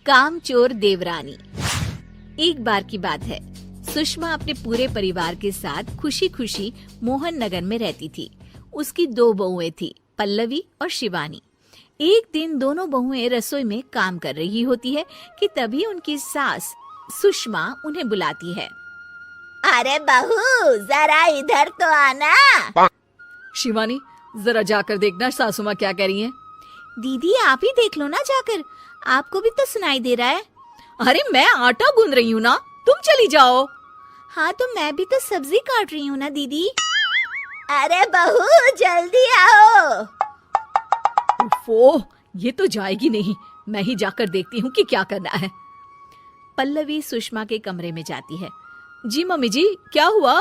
कामचोर देवरानी। एक बार की बात है, सुषमा अपने पूरे परिवार के साथ खुशी खुशी मोहन नगर में रहती थी। उसकी 2 बहुएं थी, पल्लवी और शिवानी। एक दिन दोनों बहुएं रसोई में काम कर रही होती है कि तभी उनकी सास सुषमा उन्हें बुलाती है। अरे बहू, जरा इधर तो आना। शिवानी, जरा जाकर देखना सासू माँ क्या कह रही हैं। दीदी आप ही देख लो ना जाकर, आपको भी तो सुनाई दे रहा है। अरे मैं आटा गूंद रही हूँ ना, तुम चली जाओ। हाँ तो मैं भी तो सब्जी काट रही हूँ ना दीदी। अरे बहू जल्दी आओ। ओफो, ये तो जाएगी नहीं। मैं ही जाकर देखती हूँ कि क्या करना है। पल्लवी सुषमा के कमरे में जाती है। जी मम्मी जी, क्या हुआ?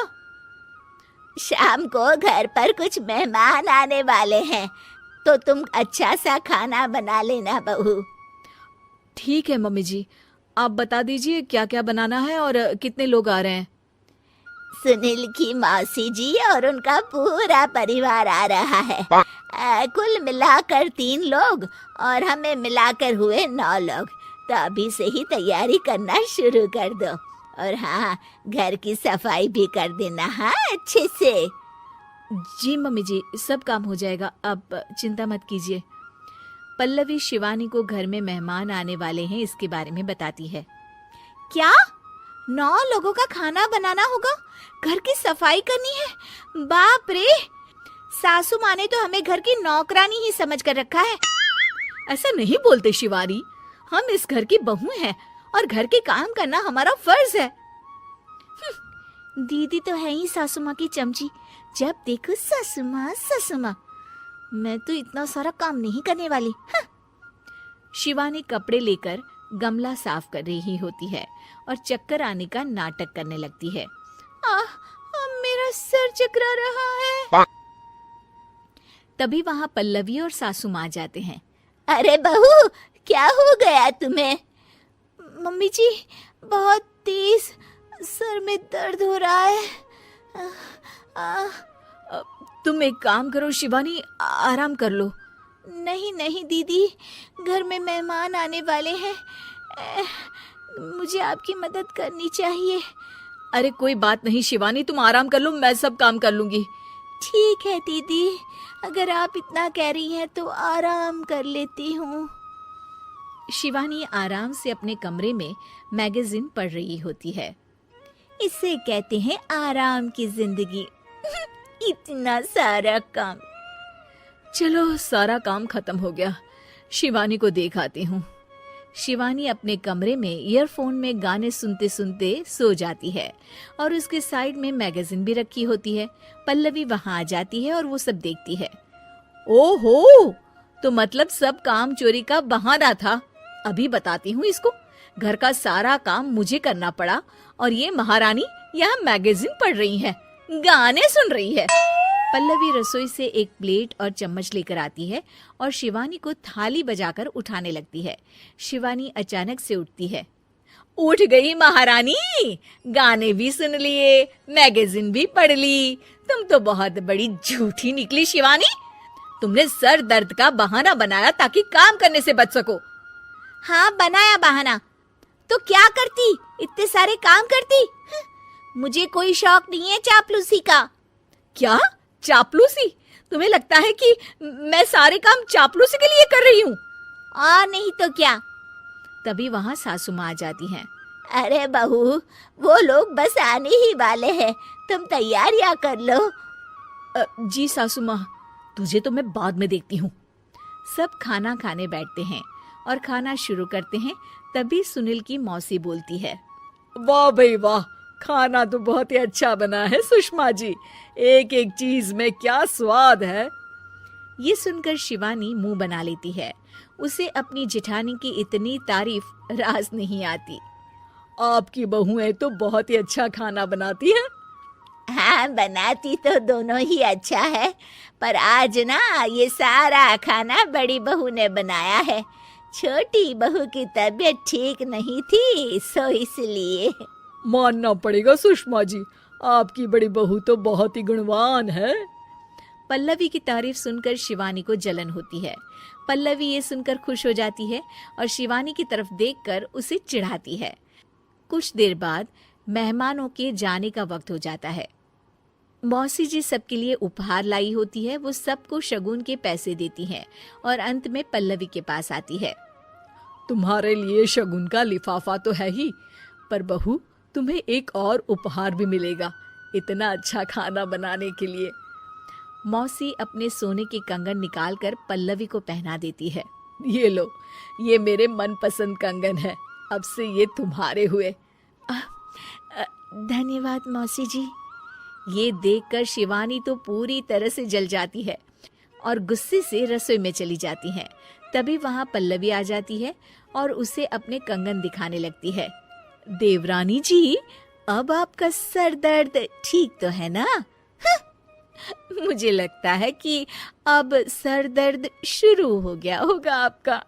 शाम को घर पर कुछ मेहमान आने वाले हैं, तो तुम अच्छा सा खाना बना लेना बहू। ठीक है मम्मी जी, आप बता दीजिए क्या क्या बनाना है और कितने लोग आ रहे हैं। सुनील की मौसी जी और उनका पूरा परिवार आ रहा है। कुल मिलाकर 3 लोग और हमें मिलाकर हुए 9 लोग। तो अभी से ही तैयारी करना शुरू कर दो। और हाँ, घर की सफाई भी कर देना, हाँ अच्छे से। जी मम्मी जी, सब काम हो जाएगा, आप चिंता मत कीजिए। पल्लवी शिवानी को घर में मेहमान आने वाले हैं इसके बारे में बताती है। क्या 9 लोगों का खाना बनाना होगा, घर की सफाई करनी है? बाप रे, सासू माँ ने तो हमें घर की नौकरानी ही समझ कर रखा है। ऐसा नहीं बोलते शिवानी, हम इस घर की बहू हैं और घर के काम करना हमारा फर्ज है। दीदी तो है ही सासू माँ की चमची, जब देखो सासू माँ सासू माँ। मैं तो इतना सारा काम नहीं करने वाली। शिवानी कपड़े लेकर गमला साफ कर रही होती है और चक्कर आने का नाटक करने लगती है। मेरा सर चकरा रहा है। तभी वहाँ पल्लवी और सासू माँ जाते हैं। अरे बहू, क्या हो गया तुम्हें? मम्मी जी, बहुत तेज सर में दर्द हो रहा है। तुम एक काम करो शिवानी, आराम कर लो। नहीं नहीं दीदी, घर में मेहमान आने वाले हैं, मुझे आपकी मदद करनी चाहिए। अरे कोई बात नहीं शिवानी, तुम आराम कर लो, मैं सब काम कर लूंगी। ठीक है दीदी, अगर आप इतना कह रही हैं तो आराम कर लेती हूँ। शिवानी आराम से अपने कमरे में मैगजीन पढ़ रही होती है। इसे कहते हैं आराम की जिंदगी। इतना सारा काम। चलो सारा काम खत्म हो गया, शिवानी को देख आती हूँ। शिवानी अपने कमरे में ईयरफोन में गाने सुनते सुनते सो जाती है और उसके साइड में मैगजीन भी रखी होती है। पल्लवी वहां आ जाती है और वो सब देखती है। ओहो, तो मतलब सब काम चोरी का बहाना था। अभी बताती हूँ इसको। घर का सारा काम मुझे करना पड़ा और ये महारानी यहाँ मैगजीन पढ़ रही है, गाने सुन रही है। पल्लवी रसोई से एक प्लेट और चम्मच लेकर आती है और शिवानी को थाली बजाकर उठाने लगती है। शिवानी अचानक से उठती है। उठ गई महारानी, गाने भी सुन लिए, मैगजीन भी पढ़ ली। तुम तो बहुत बड़ी झूठी निकली शिवानी। तुमने सर दर्द का बहाना बनाया ताकि काम करने से बच सको। हाँ बनाया बहाना, तो क्या करती, इतने सारे काम करती। मुझे कोई शौक नहीं है चापलूसी का। क्या चापलूसी? तुम्हें लगता है कि मैं सारे काम चापलूसी के लिए कर रही हूँ? और नहीं तो क्या। तभी वहाँ सासू माँ आ जाती हैं। अरे बहू, वो लोग बस आने ही वाले हैं, तुम तैयारियां कर लो। जी सासू माँ, तुझे तो मैं बाद में देखती हूँ। सब खाना खाने बैठते हैं और खाना शुरू करते हैं। तभी सुनील की मौसी बोलती है। वाह भाई वाह, खाना तो बहुत ही अच्छा बना है सुषमा जी, एक एक चीज में क्या स्वाद है। ये सुनकर शिवानी मुंह बना लेती है। उसे अपनी जेठानी की इतनी तारीफ रास नहीं आती। आपकी बहुएं तो बहुत ही अच्छा खाना बनाती हैं। हाँ, बनाती तो दोनों ही अच्छा है, पर आज ना ये सारा खाना बड़ी बहू ने बनाया है। छोटी बहू की तबीयत ठीक नहीं थी, सो इसलिए। मानना पड़ेगा सुषमा जी, आपकी बड़ी बहू तो बहुत ही गुणवान है। पल्लवी की तारीफ सुनकर शिवानी को जलन होती है, पल्लवी ये सुनकर खुश हो जाती है और शिवानी की तरफ देखकर उसे चिढ़ाती है। कुछ देर बाद मेहमानों के जाने का वक्त हो जाता है। मौसी जी सबके लिए उपहार लाई होती है। वो सबको शगुन के पैसे देती हैं और अंत में पल्लवी के पास आती है। तुम्हारे लिए शगुन का लिफाफा तो है ही, पर बहू तुम्हें एक और उपहार भी मिलेगा इतना अच्छा खाना बनाने के लिए। मौसी अपने सोने के कंगन निकालकर पल्लवी को पहना देती है। ये लो, ये मेरे मनपसंद कंगन है, अब से ये तुम्हारे हुए। धन्यवाद मौसी जी। ये देखकर शिवानी तो पूरी तरह से जल जाती है और गुस्से से रसोई में चली जाती है। तभी वहां पल्लवी आ जाती है और उसे अपने कंगन दिखाने लगती है। देवरानी जी, अब आपका सर दर्द ठीक तो है ना? मुझे लगता है कि अब सर दर्द शुरू हो गया होगा आपका।